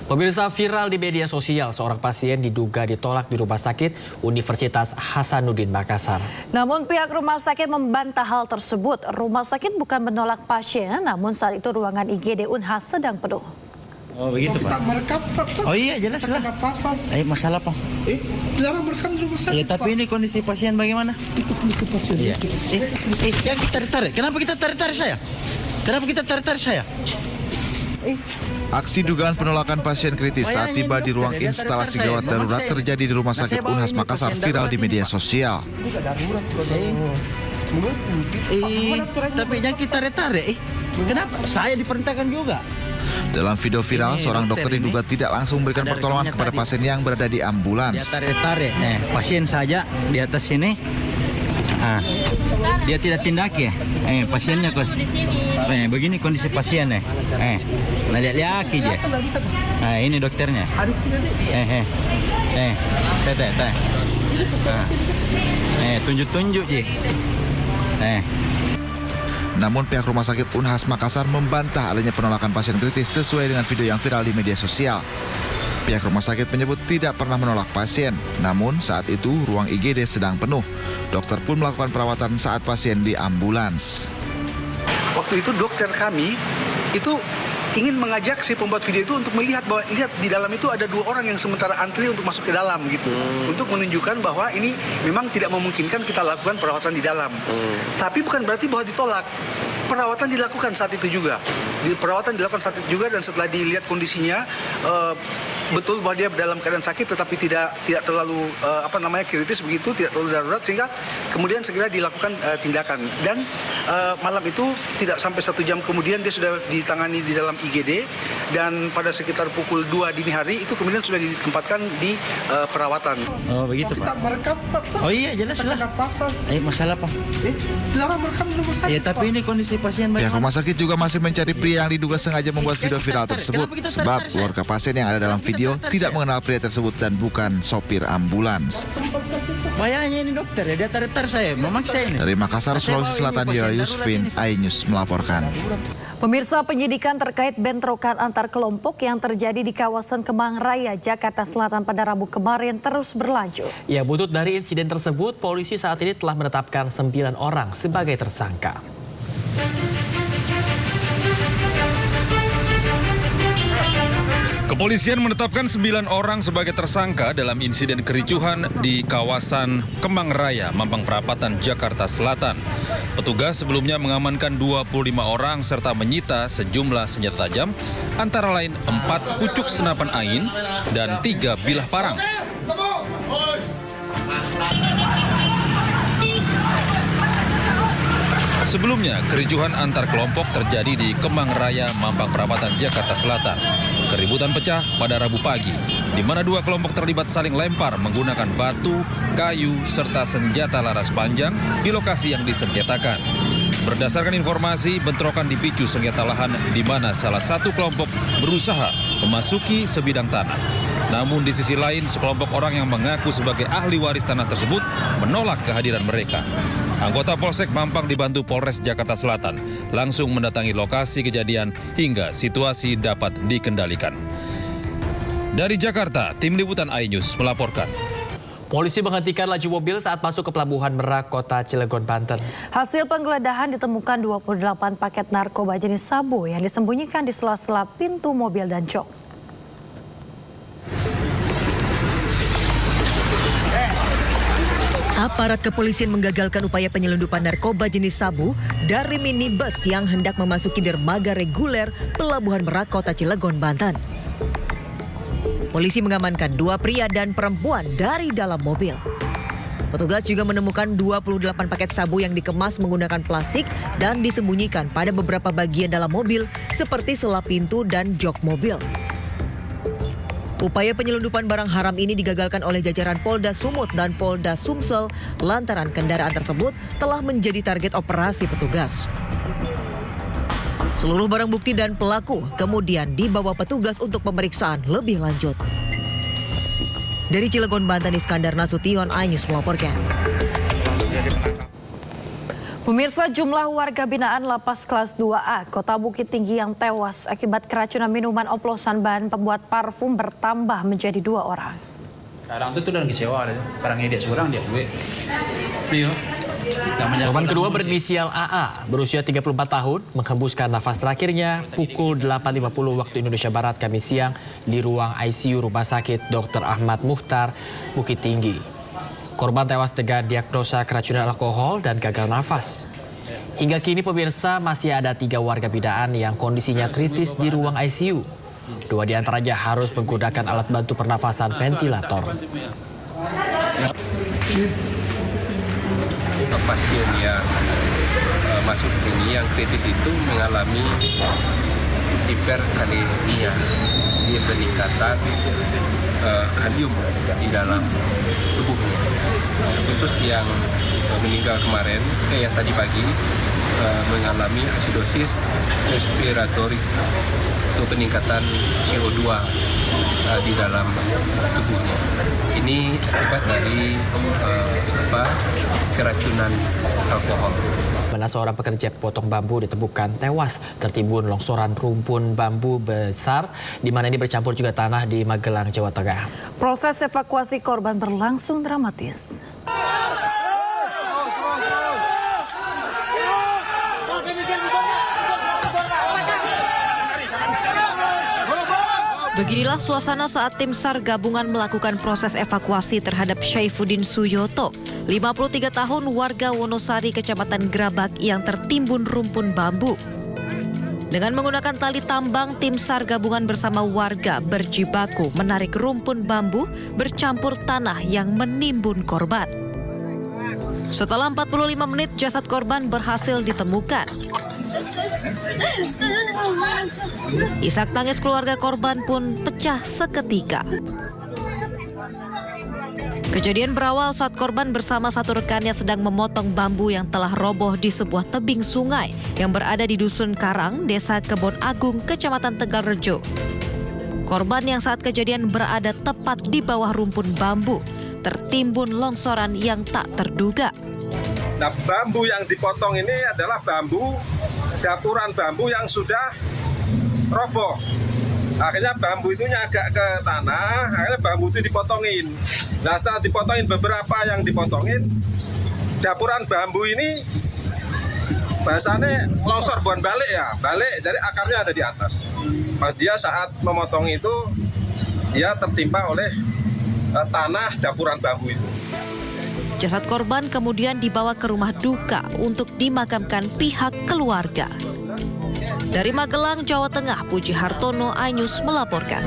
Pemirsa, viral di media sosial, seorang pasien diduga ditolak di Rumah Sakit Universitas Hasanuddin Makassar. Namun pihak rumah sakit membantah hal tersebut. Rumah sakit bukan menolak pasien, namun saat itu ruangan IGD Unhas sedang penuh. Oh begitu Pak? Merekam Pak. Oh iya jelas lah. Masalah Pak? Dilarang merekam di rumah sakit. Ya tapi ini kondisi pasien bagaimana? Itu kondisi pasien. Iya. Yang kita tarik. Kenapa kita tarik saya? Kenapa kita tarik saya? Aksi dugaan penolakan pasien kritis saat tiba di ruang instalasi gawat darurat terjadi di Rumah Sakit Unhas Makassar viral di media sosial. Tapi jangan kita tarik. Kenapa? Saya diperintahkan juga. Dalam video viral, seorang dokter diduga tidak langsung memberikan pertolongan kepada pasien yang berada di ambulans. Dia tarik. Pasien saja di atas sini. Dia tidak tindak ya. Pasiennya kok. Begini kondisi pasien Nah lihat aja. Ini dokternya. Tunjuk-tunjuk je. Namun pihak Rumah Sakit Unhas Makassar membantah adanya penolakan pasien kritis sesuai dengan video yang viral di media sosial. Pihak rumah sakit menyebut tidak pernah menolak pasien, namun saat itu ruang IGD sedang penuh. Dokter pun melakukan perawatan saat pasien di ambulans. Waktu itu dokter kami itu ingin mengajak si pembuat video itu untuk melihat bahwa lihat di dalam itu ada 2 orang yang sementara antri untuk masuk ke dalam gitu. Untuk menunjukkan bahwa ini memang tidak memungkinkan kita lakukan perawatan di dalam. Tapi bukan berarti bahwa ditolak. Perawatan dilakukan saat itu juga. Perawatan dilakukan saat itu juga dan setelah dilihat kondisinya betul bahwa dia dalam keadaan sakit tetapi tidak terlalu kritis begitu, tidak terlalu darurat sehingga kemudian segera dilakukan tindakan. Dan malam itu tidak sampai 1 jam kemudian dia sudah ditangani di dalam IGD dan pada sekitar pukul 2 dini hari itu kemudian sudah ditempatkan di perawatan. Oh begitu Pak? Merekam Pak. Oh iya jelas lah. Masalah Pak? Dilarang merekam di rumah sakit. Ya tapi ini kondisi pasien Pihak bagaimana? rumah sakit juga masih mencari pria yang diduga sengaja membuat video viral tersebut. Sebab keluarga pasien yang ada dalam video tidak mengenal pria tersebut dan bukan sopir ambulans. Bayangnya ini dokter ya, dia tarik saya, memaksa ini. Dari Makassar, Sulawesi Selatan, Yoyo Yusfin, iNews melaporkan. Pemirsa, penyidikan terkait bentrokan antar kelompok yang terjadi di kawasan Kemang Raya, Jakarta Selatan pada Rabu kemarin terus berlanjut. Ya, buntut dari insiden tersebut, polisi saat ini telah menetapkan 9 orang sebagai tersangka. Kepolisian menetapkan 9 orang sebagai tersangka dalam insiden kericuhan di kawasan Kemang Raya, Mampang Perapatan, Jakarta Selatan. Petugas sebelumnya mengamankan 25 orang serta menyita sejumlah senjata tajam, antara lain 4 pucuk senapan angin dan 3 bilah parang. Sebelumnya, kericuhan antar kelompok terjadi di Kemang Raya, Mampang Perapatan, Jakarta Selatan. Keributan pecah pada Rabu pagi, di mana 2 kelompok terlibat saling lempar menggunakan batu, kayu, serta senjata laras panjang di lokasi yang disengketakan. Berdasarkan informasi, bentrokan dipicu sengketa lahan di mana salah satu kelompok berusaha memasuki sebidang tanah. Namun di sisi lain, sekelompok orang yang mengaku sebagai ahli waris tanah tersebut menolak kehadiran mereka. Anggota Polsek Mampang dibantu Polres Jakarta Selatan langsung mendatangi lokasi kejadian hingga situasi dapat dikendalikan. Dari Jakarta, tim liputan iNews melaporkan. Polisi menghentikan laju mobil saat masuk ke Pelabuhan Merak, Kota Cilegon, Banten. Hasil penggeledahan ditemukan 28 paket narkoba jenis sabu yang disembunyikan di sela-sela pintu mobil dan jok. Aparat kepolisian menggagalkan upaya penyelundupan narkoba jenis sabu dari minibus yang hendak memasuki dermaga reguler Pelabuhan Merak, Kota Cilegon, Banten. Polisi mengamankan 2 pria dan perempuan dari dalam mobil. Petugas juga menemukan 28 paket sabu yang dikemas menggunakan plastik dan disembunyikan pada beberapa bagian dalam mobil seperti sela pintu dan jok mobil. Upaya penyelundupan barang haram ini digagalkan oleh jajaran Polda Sumut dan Polda Sumsel lantaran kendaraan tersebut telah menjadi target operasi petugas. Seluruh barang bukti dan pelaku kemudian dibawa petugas untuk pemeriksaan lebih lanjut. Dari Cilegon, Banten, Iskandar Nasution, iNews melaporkan. Pemirsa, jumlah warga binaan Lapas Kelas 2A Kota Bukit Tinggi yang tewas akibat keracunan minuman oplosan bahan pembuat parfum bertambah menjadi 2 orang. Sekarang itu udah kecewa, sekarang dia seorang dia gue. Korban kedua berinisial AA, berusia 34 tahun, menghembuskan nafas terakhirnya pukul 8.50 waktu Indonesia Barat Kamis siang di ruang ICU Rumah Sakit Dr. Ahmad Mukhtar, Bukit Tinggi. Korban tewas dengan diagnosa keracunan alkohol dan gagal nafas. Hingga kini pemirsa masih ada 3 warga binaan yang kondisinya kritis di ruang ICU. 2 diantaranya harus menggunakan alat bantu pernafasan ventilator. Pasien yang masuk ini yang kritis itu mengalami hiperkalemia, di peningkatan kalium di dalam tubuhnya. Khusus yang meninggal kemarin, yang tadi pagi mengalami asidosis respiratori atau peningkatan CO2 di dalam tubuhnya. Ini akibat dari keracunan alkohol. Mana seorang pekerja potong bambu ditemukan tewas tertimbun longsoran rumpun bambu besar di mana ini bercampur juga tanah di Magelang, Jawa Tengah. Proses evakuasi korban berlangsung dramatis. Beginilah suasana saat tim SAR gabungan melakukan proses evakuasi terhadap Syaifuddin Suyoto, 53 tahun warga Wonosari, Kecamatan Grabak yang tertimbun rumpun bambu. Dengan menggunakan tali tambang, tim SAR gabungan bersama warga berjibaku menarik rumpun bambu bercampur tanah yang menimbun korban. Setelah 45 menit, jasad korban berhasil ditemukan. Isak tangis keluarga korban pun pecah seketika. Kejadian berawal saat korban bersama satu rekannya sedang memotong bambu yang telah roboh di sebuah tebing sungai yang berada di Dusun Karang, Desa Kebon Agung, Kecamatan Tegalrejo. Korban yang saat kejadian berada tepat di bawah rumpun bambu tertimbun longsoran yang tak terduga. Nah, bambu yang dipotong ini adalah dapuran bambu yang sudah roboh. Akhirnya bambu itu agak ke tanah, akhirnya bambu itu dipotongin. Nah, setelah dipotongin beberapa yang dipotongin, dapuran bambu ini bahasanya longsor, bukan balik ya, balik, jadi akarnya ada di atas. Pas dia saat memotong itu, dia tertimpa oleh tanah dapuran bambu itu. Jasad korban kemudian dibawa ke rumah duka untuk dimakamkan pihak keluarga. Dari Magelang, Jawa Tengah, Puji Hartono, iNews melaporkan.